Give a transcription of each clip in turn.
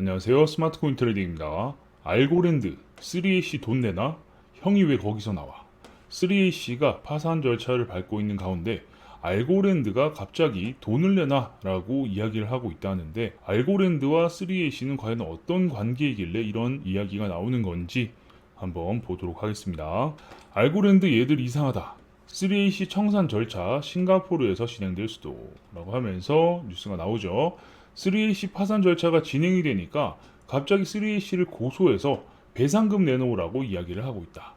안녕하세요. 스마트코인 트레이딩입니다. 알고랜드 3AC 돈 내나? 형이 왜 거기서 나와? 3AC가 파산 절차를 밟고 있는 가운데 알고랜드가 갑자기 돈을 내나? 라고 이야기를 하고 있다는데 알고랜드와 3AC는 과연 어떤 관계이길래 이런 이야기가 나오는 건지 한번 보도록 하겠습니다. 알고랜드 얘들 이상하다. 3AC 청산 절차 싱가포르에서 진행될 수도 라고 하면서 뉴스가 나오죠. 3AC 파산 절차가 진행이 되니까 갑자기 3AC를 고소해서 배상금 내놓으라고 이야기를 하고 있다.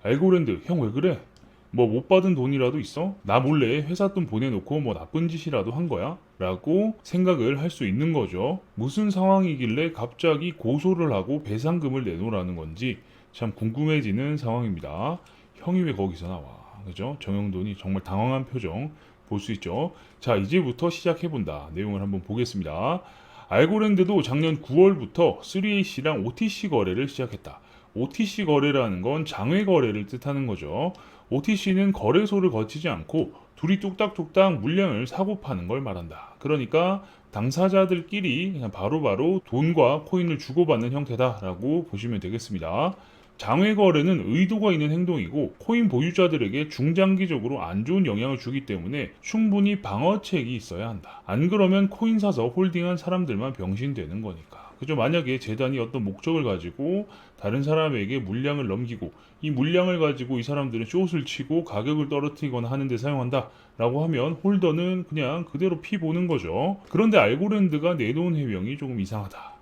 알고랜드 형 왜 그래? 뭐 못 받은 돈이라도 있어? 나 몰래 회사 돈 보내놓고 뭐 나쁜 짓이라도 한 거야? 라고 생각을 할 수 있는 거죠. 무슨 상황이길래 갑자기 고소를 하고 배상금을 내놓으라는 건지 참 궁금해지는 상황입니다. 형이 왜 거기서 나와? 그죠? 정영돈이 정말 당황한 표정 볼 수 있죠. 자, 이제부터 시작해본다. 내용을 한번 보겠습니다. 알고랜드도 작년 9월부터 3AC랑 OTC 거래를 시작했다. OTC 거래라는 건 장외 거래를 뜻하는 거죠. OTC는 거래소를 거치지 않고 둘이 뚝딱뚝딱 물량을 사고 파는 걸 말한다. 그러니까 당사자들끼리 그냥 바로바로 돈과 코인을 주고받는 형태다라고 보시면 되겠습니다. 장외 거래는 의도가 있는 행동이고 코인 보유자들에게 중장기적으로 안 좋은 영향을 주기 때문에 충분히 방어책이 있어야 한다. 안 그러면 코인 사서 홀딩한 사람들만 병신되는 거니까. 그죠? 만약에 재단이 어떤 목적을 가지고 다른 사람에게 물량을 넘기고 이 물량을 가지고 이 사람들은 숏을 치고 가격을 떨어뜨리거나 하는데 사용한다 라고 하면 홀더는 그냥 그대로 피 보는 거죠. 그런데 알고랜드가 내놓은 해명이 조금 이상하다.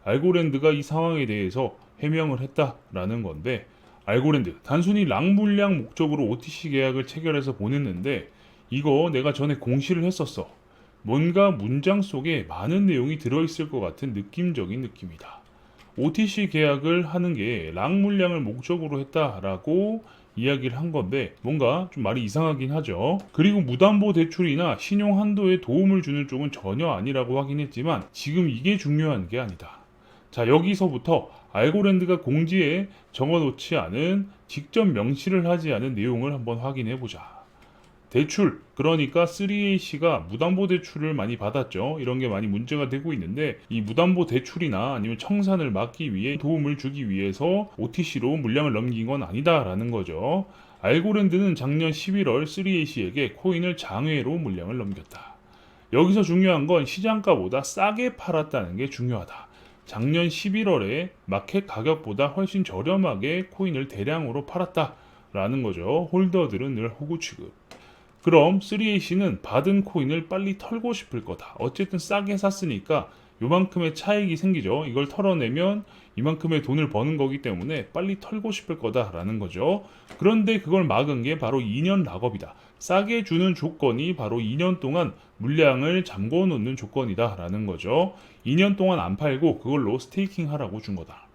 알고랜드가 이 상황에 대해서 해명을 했다라는 건데, 알고랜드 단순히 랑 물량 목적으로 OTC 계약을 체결해서 보냈는데 이거 내가 전에 공시를 했었어. 뭔가 문장 속에 많은 내용이 들어있을 것 같은 느낌적인 느낌이다. OTC 계약을 하는 게 랑 물량을 목적으로 했다라고 이야기를 한 건데 뭔가 좀 말이 이상하긴 하죠. 그리고 무담보 대출이나 신용 한도에 도움을 주는 쪽은 전혀 아니라고 하긴 했지만 지금 이게 중요한 게 아니다. 자, 여기서부터 알고랜드가 공지에 적어놓지 않은 직접 명시를 하지 않은 내용을 한번 확인해 보자. 대출, 그러니까 3AC가 무담보 대출을 많이 받았죠. 이런 게 많이 문제가 되고 있는데 이 무담보 대출이나 아니면 청산을 막기 위해 도움을 주기 위해서 OTC로 물량을 넘긴 건 아니다라는 거죠. 알고랜드는 작년 11월 3AC에게 코인을 장외로 물량을 넘겼다. 여기서 중요한 건 시장가보다 싸게 팔았다는 게 중요하다. 작년 11월에 마켓 가격보다 훨씬 저렴하게 코인을 대량으로 팔았다라는 거죠. 홀더들은 늘 호구 취급. 그럼 3AC는 받은 코인을 빨리 털고 싶을 거다. 어쨌든 싸게 샀으니까 요만큼의 차익이 생기죠. 이걸 털어내면 이만큼의 돈을 버는 거기 때문에 빨리 털고 싶을 거다라는 거죠. 그런데 그걸 막은 게 바로 2년 락업이다. 싸게 주는 조건이 바로 2년 동안 물량을 잠궈 놓는 조건이다라는 거죠. 2년 동안 안 팔고 그걸로 스테이킹 하라고 준 거다.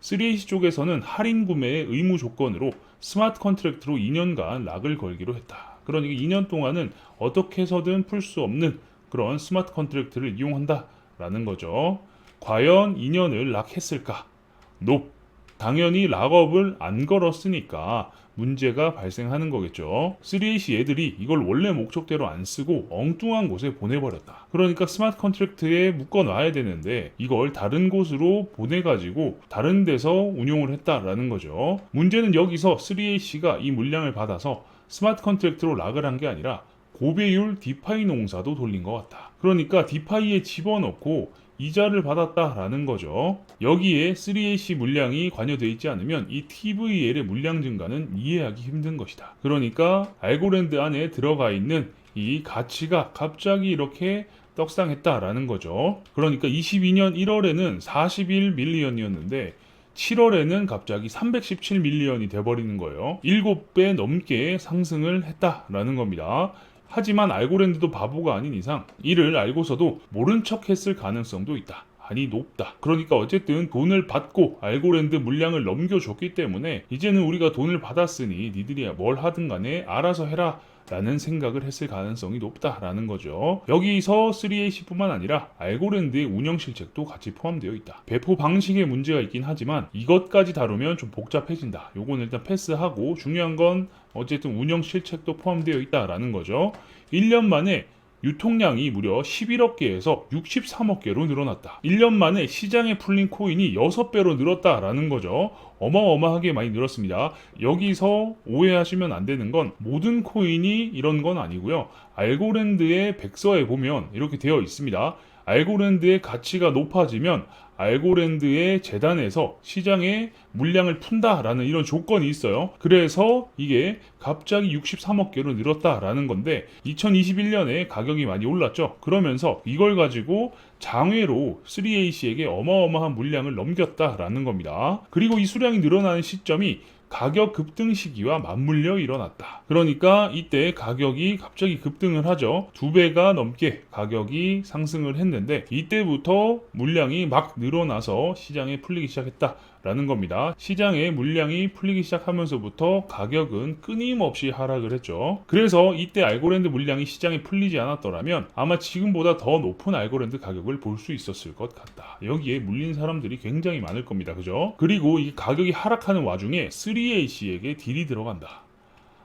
3AC 쪽에서는 할인 구매의 의무 조건으로 스마트 컨트랙트로 2년간 락을 걸기로 했다. 그러니까 2년 동안은 어떻게 해서든 풀 수 없는 그런 스마트 컨트랙트를 이용한다라는 거죠. 과연 2년을 락했을까? 높. 당연히 락업을 안 걸었으니까 문제가 발생하는 거겠죠. 3AC 애들이 이걸 원래 목적대로 안 쓰고 엉뚱한 곳에 보내버렸다. 그러니까 스마트 컨트랙트에 묶어놔야 되는데 이걸 다른 곳으로 보내가지고 다른 데서 운용을 했다라는 거죠. 문제는 여기서 3AC가 이 물량을 받아서 스마트 컨트랙트로 락을 한 게 아니라 고배율 디파이 농사도 돌린 것 같다. 그러니까 디파이에 집어넣고 이자를 받았다라는 거죠. 여기에 3AC 물량이 관여되어 있지 않으면 이 TVL의 물량 증가는 이해하기 힘든 것이다. 그러니까 알고랜드 안에 들어가 있는 이 가치가 갑자기 이렇게 떡상했다라는 거죠. 그러니까 22년 1월에는 41밀리언이었는데 7월에는 갑자기 317밀리언이 돼버리는 거예요. 7배 넘게 상승을 했다라는 겁니다. 하지만 알고랜드도 바보가 아닌 이상 이를 알고서도 모른 척 했을 가능성도 있다. 아니 높다. 그러니까 어쨌든 돈을 받고 알고랜드 물량을 넘겨줬기 때문에 이제는 우리가 돈을 받았으니 니들이 뭘 하든 간에 알아서 해라 라는 생각을 했을 가능성이 높다라는 거죠. 여기서 3AC뿐만 아니라 알고랜드의 운영 실책도 같이 포함되어 있다. 배포 방식에 문제가 있긴 하지만 이것까지 다루면 좀 복잡해진다. 요건 일단 패스하고 중요한 건 어쨌든 운영 실책도 포함되어 있다라는 거죠. 1년 만에 유통량이 무려 11억 개에서 63억 개로 늘어났다. 1년 만에 시장에 풀린 코인이 6배로 늘었다라는 거죠. 어마어마하게 많이 늘었습니다. 여기서 오해하시면 안 되는 건 모든 코인이 이런 건 아니고요. 알고랜드의 백서에 보면 이렇게 되어 있습니다. 알고랜드의 가치가 높아지면 알고랜드의 재단에서 시장에 물량을 푼다라는 이런 조건이 있어요. 그래서 이게 갑자기 63억 개로 늘었다라는 건데 2021년에 가격이 많이 올랐죠. 그러면서 이걸 가지고 장외로 3A씨에게 어마어마한 물량을 넘겼다라는 겁니다. 그리고 이 수량이 늘어나는 시점이 가격 급등 시기와 맞물려 일어났다. 그러니까 이때 가격이 갑자기 급등을 하죠. 2배가 넘게 가격이 상승을 했는데 이때부터 물량이 막 늘어나서 시장에 풀리기 시작했다. 라는 겁니다. 시장에 물량이 풀리기 시작하면서부터 가격은 끊임없이 하락을 했죠. 그래서 이때 알고랜드 물량이 시장에 풀리지 않았더라면 아마 지금보다 더 높은 알고랜드 가격을 볼 수 있었을 것 같다. 여기에 물린 사람들이 굉장히 많을 겁니다. 그죠? 그리고 이 가격이 하락하는 와중에 3A씨에게 딜이 들어간다.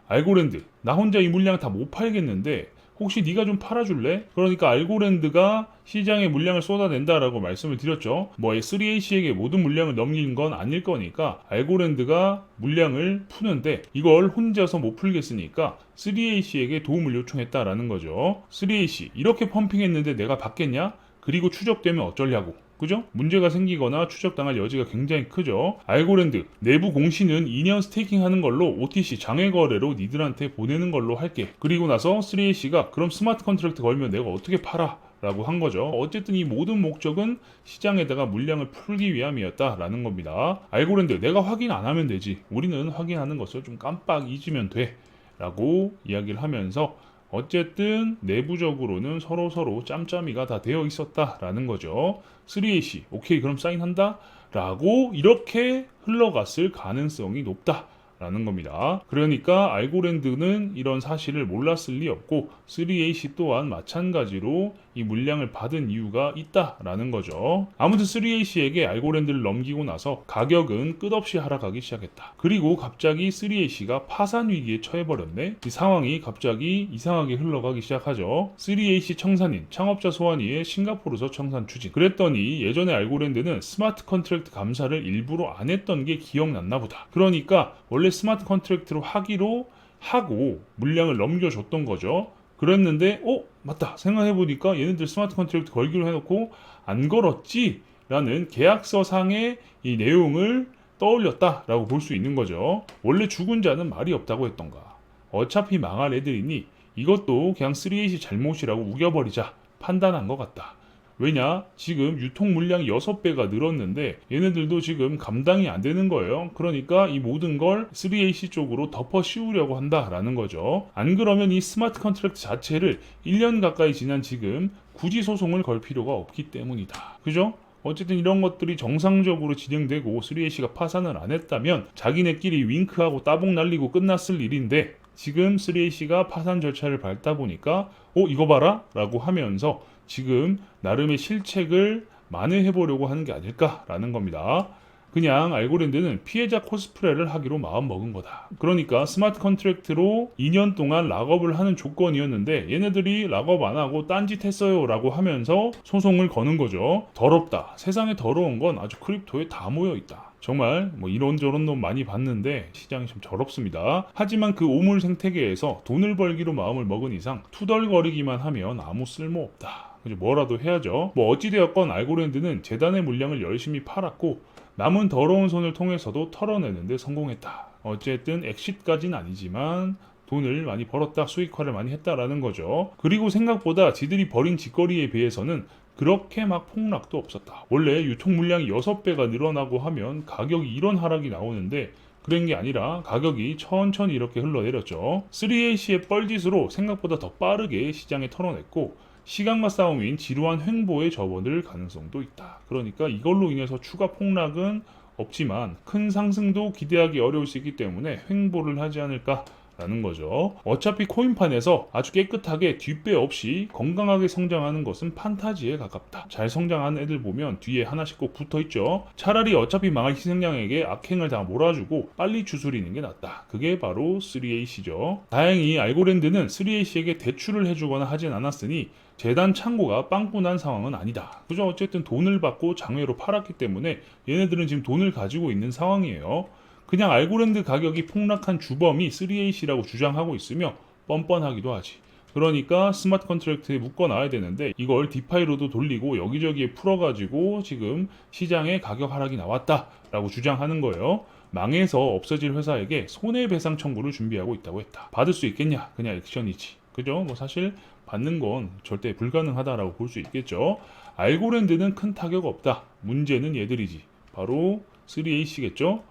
알고랜드, 나 혼자 이 물량 다 못 팔겠는데 혹시 네가 좀 팔아줄래? 그러니까 알고랜드가 시장에 물량을 쏟아낸다라고 말씀을 드렸죠. 뭐 3A씨에게 모든 물량을 넘긴 건 아닐 거니까 알고랜드가 물량을 푸는데 이걸 혼자서 못 풀겠으니까 3A씨에게 도움을 요청했다라는 거죠. 3A씨 이렇게 펌핑했는데 내가 받겠냐? 그리고 추적되면 어쩌려고. 그죠? 문제가 생기거나 추적당할 여지가 굉장히 크죠. 알고랜드 내부 공시는 2년 스테이킹하는 걸로 OTC 장외 거래로 니들한테 보내는 걸로 할게. 그리고 나서 3A씨가 그럼 스마트 컨트랙트 걸면 내가 어떻게 팔아? 라고 한 거죠. 어쨌든 이 모든 목적은 시장에다가 물량을 풀기 위함이었다라는 겁니다. 알고랜드 내가 확인 안 하면 되지. 우리는 확인하는 것을 좀 깜빡 잊으면 돼. 라고 이야기를 하면서 어쨌든 내부적으로는 서로 짬짬이가 다 되어 있었다라는 거죠. 3AC 오케이 그럼 사인한다 라고 이렇게 흘러갔을 가능성이 높다 라는 겁니다. 그러니까 알고랜드는 이런 사실을 몰랐을 리 없고 3AC 또한 마찬가지로 이 물량을 받은 이유가 있다라는 거죠. 아무튼 3A씨에게 알고랜드를 넘기고 나서 가격은 끝없이 하락하기 시작했다. 그리고 갑자기 3A씨가 파산 위기에 처해버렸네. 이 상황이 갑자기 이상하게 흘러가기 시작하죠. 3AC 청산인 창업자 소환위의 싱가포르서 청산 추진. 그랬더니 예전에 알고랜드는 스마트 컨트랙트 감사를 일부러 안 했던 게 기억났나 보다. 그러니까 원래 스마트 컨트랙트로 하기로 하고 물량을 넘겨줬던 거죠. 그랬는데 맞다 생각해보니까 얘네들 스마트 컨트랙트 걸기로 해놓고 안 걸었지 라는 계약서상의 이 내용을 떠올렸다라고 볼 수 있는 거죠. 원래 죽은 자는 말이 없다고 했던가. 어차피 망할 애들이니 이것도 그냥 3AC 잘못이라고 우겨버리자 판단한 것 같다. 왜냐? 지금 유통 물량이 6배가 늘었는데 얘네들도 지금 감당이 안 되는 거예요. 그러니까 이 모든 걸 3AC 쪽으로 덮어 씌우려고 한다라는 거죠. 안 그러면 이 스마트 컨트랙트 자체를 1년 가까이 지난 지금 굳이 소송을 걸 필요가 없기 때문이다. 그죠? 어쨌든 이런 것들이 정상적으로 진행되고 3AC가 파산을 안 했다면 자기네끼리 윙크하고 따봉 날리고 끝났을 일인데 지금 3AC가 파산 절차를 밟다 보니까 이거 봐라 라고 하면서 지금 나름의 실책을 만회해보려고 하는 게 아닐까라는 겁니다. 그냥 알고랜드는 피해자 코스프레를 하기로 마음먹은 거다. 그러니까 스마트 컨트랙트로 2년 동안 락업을 하는 조건이었는데 얘네들이 락업 안 하고 딴짓 했어요 라고 하면서 소송을 거는 거죠. 더럽다. 세상에 더러운 건 아주 크립토에 다 모여있다. 정말 뭐 이런저런 놈 많이 봤는데 시장이 좀 더럽습니다. 하지만 그 오물 생태계에서 돈을 벌기로 마음을 먹은 이상 투덜거리기만 하면 아무 쓸모없다. 뭐라도 해야죠. 뭐 어찌되었건 알고랜드는 재단의 물량을 열심히 팔았고 남은 더러운 손을 통해서도 털어내는데 성공했다. 어쨌든 엑싯까지는 아니지만 돈을 많이 벌었다, 수익화를 많이 했다라는 거죠. 그리고 생각보다 지들이 벌인 짓거리에 비해서는 그렇게 막 폭락도 없었다. 원래 유통 물량이 6배가 늘어나고 하면 가격이 이런 하락이 나오는데 그런 게 아니라 가격이 천천히 이렇게 흘러내렸죠. 3AC의 뻘짓으로 생각보다 더 빠르게 시장에 털어냈고 시간과 싸움인 지루한 횡보에 접어들 가능성도 있다. 그러니까 이걸로 인해서 추가 폭락은 없지만 큰 상승도 기대하기 어려울 수 있기 때문에 횡보를 하지 않을까 라는 거죠. 어차피 코인판에서 아주 깨끗하게 뒷배 없이 건강하게 성장하는 것은 판타지에 가깝다. 잘 성장한 애들 보면 뒤에 하나씩 꼭 붙어 있죠. 차라리 어차피 망할 희생양에게 악행을 다 몰아주고 빨리 추스리는 게 낫다. 그게 바로 3AC죠. 다행히 알고랜드는 3AC에게 대출을 해주거나 하진 않았으니 재단 창고가 빵꾸 난 상황은 아니다. 그죠? 어쨌든 돈을 받고 장외로 팔았기 때문에 얘네들은 지금 돈을 가지고 있는 상황이에요. 그냥 알고랜드 가격이 폭락한 주범이 3AC라고 주장하고 있으며 뻔뻔하기도 하지. 그러니까 스마트 컨트랙트에 묶어놔야 되는데 이걸 디파이로도 돌리고 여기저기에 풀어가지고 지금 시장에 가격 하락이 나왔다라고 주장하는 거예요. 망해서 없어질 회사에게 손해배상 청구를 준비하고 있다고 했다. 받을 수 있겠냐? 그냥 액션이지. 그죠? 뭐 사실 받는 건 절대 불가능하다라고 볼 수 있겠죠. 알고랜드는 큰 타격 없다. 문제는 얘들이지. 바로 3AC겠죠?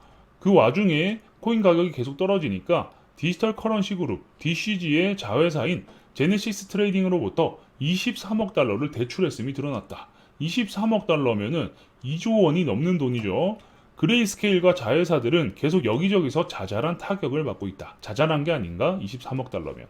그 와중에 코인 가격이 계속 떨어지니까 디지털 커런시 그룹 DCG의 자회사인 제네시스 트레이딩으로부터 23억 달러를 대출했음이 드러났다. 23억 달러면은 2조 원이 넘는 돈이죠. 그레이스케일과 자회사들은 계속 여기저기서 자잘한 타격을 받고 있다. 자잘한 게 아닌가? 23억 달러면.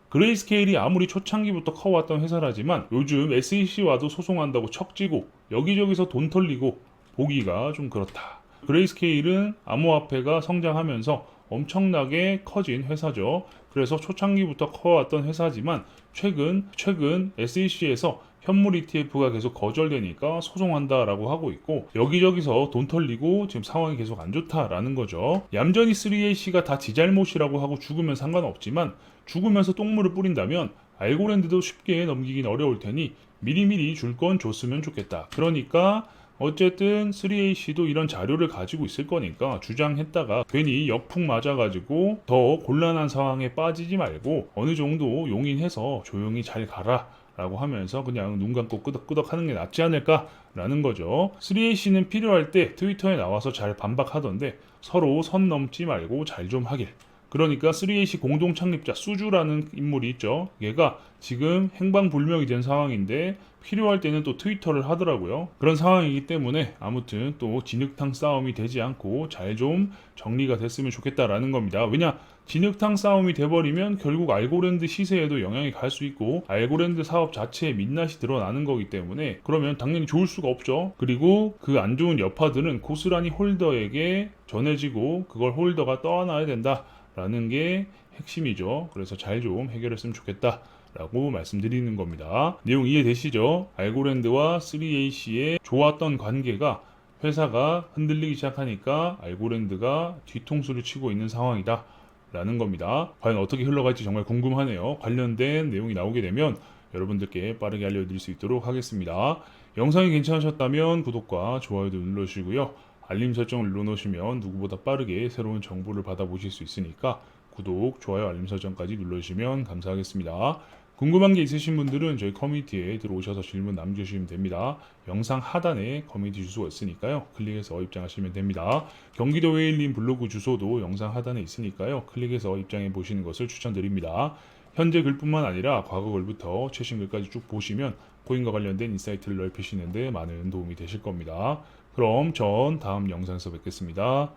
그레이스케일이 아무리 초창기부터 커왔던 회사라지만 요즘 SEC와도 소송한다고 척지고 여기저기서 돈 털리고 보기가 좀 그렇다. 그레이스케일은 암호화폐가 성장하면서 엄청나게 커진 회사죠. 그래서 초창기부터 커왔던 회사지만 최근 SEC에서 현물 ETF가 계속 거절되니까 소송한다라고 하고 있고 여기저기서 돈 털리고 지금 상황이 계속 안 좋다라는 거죠. 얌전히 3AC가 다 지 잘못이라고 하고 죽으면 상관없지만 죽으면서 똥물을 뿌린다면 알고랜드도 쉽게 넘기긴 어려울 테니 미리미리 줄 건 줬으면 좋겠다. 그러니까 어쨌든 3AC도 이런 자료를 가지고 있을 거니까 주장했다가 괜히 역풍 맞아가지고 더 곤란한 상황에 빠지지 말고 어느 정도 용인해서 조용히 잘 가라 라고 하면서 그냥 눈 감고 끄덕끄덕 하는 게 낫지 않을까 라는 거죠. 3AC는 필요할 때 트위터에 나와서 잘 반박하던데 서로 선 넘지 말고 잘 좀 하길. 그러니까 3AC 공동 창립자 수주라는 인물이 있죠. 얘가 지금 행방불명이 된 상황인데 필요할 때는 또 트위터를 하더라고요. 그런 상황이기 때문에 아무튼 또 진흙탕 싸움이 되지 않고 잘 좀 정리가 됐으면 좋겠다라는 겁니다. 왜냐? 진흙탕 싸움이 돼버리면 결국 알고랜드 시세에도 영향이 갈 수 있고 알고랜드 사업 자체에 민낯이 드러나는 거기 때문에 그러면 당연히 좋을 수가 없죠. 그리고 그 안 좋은 여파들은 고스란히 홀더에게 전해지고 그걸 홀더가 떠안아야 된다. 라는 게 핵심이죠. 그래서 잘 좀 해결했으면 좋겠다 라고 말씀드리는 겁니다. 내용 이해되시죠? 알고랜드와 3AC의 좋았던 관계가 회사가 흔들리기 시작하니까 알고랜드가 뒤통수를 치고 있는 상황이다 라는 겁니다. 과연 어떻게 흘러갈지 정말 궁금하네요. 관련된 내용이 나오게 되면 여러분들께 빠르게 알려드릴 수 있도록 하겠습니다. 영상이 괜찮으셨다면 구독과 좋아요도 눌러주시고요. 알림 설정을 눌러놓으시면 누구보다 빠르게 새로운 정보를 받아보실 수 있으니까 구독, 좋아요, 알림 설정까지 눌러주시면 감사하겠습니다. 궁금한 게 있으신 분들은 저희 커뮤니티에 들어오셔서 질문 남겨주시면 됩니다. 영상 하단에 커뮤니티 주소가 있으니까요. 클릭해서 입장하시면 됩니다. 경기도 웨일린 블로그 주소도 영상 하단에 있으니까요. 클릭해서 입장해 보시는 것을 추천드립니다. 현재 글뿐만 아니라 과거 글부터 최신 글까지 쭉 보시면 코인과 관련된 인사이트를 넓히시는 데 많은 도움이 되실 겁니다. 그럼 전 다음 영상에서 뵙겠습니다.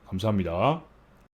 감사합니다.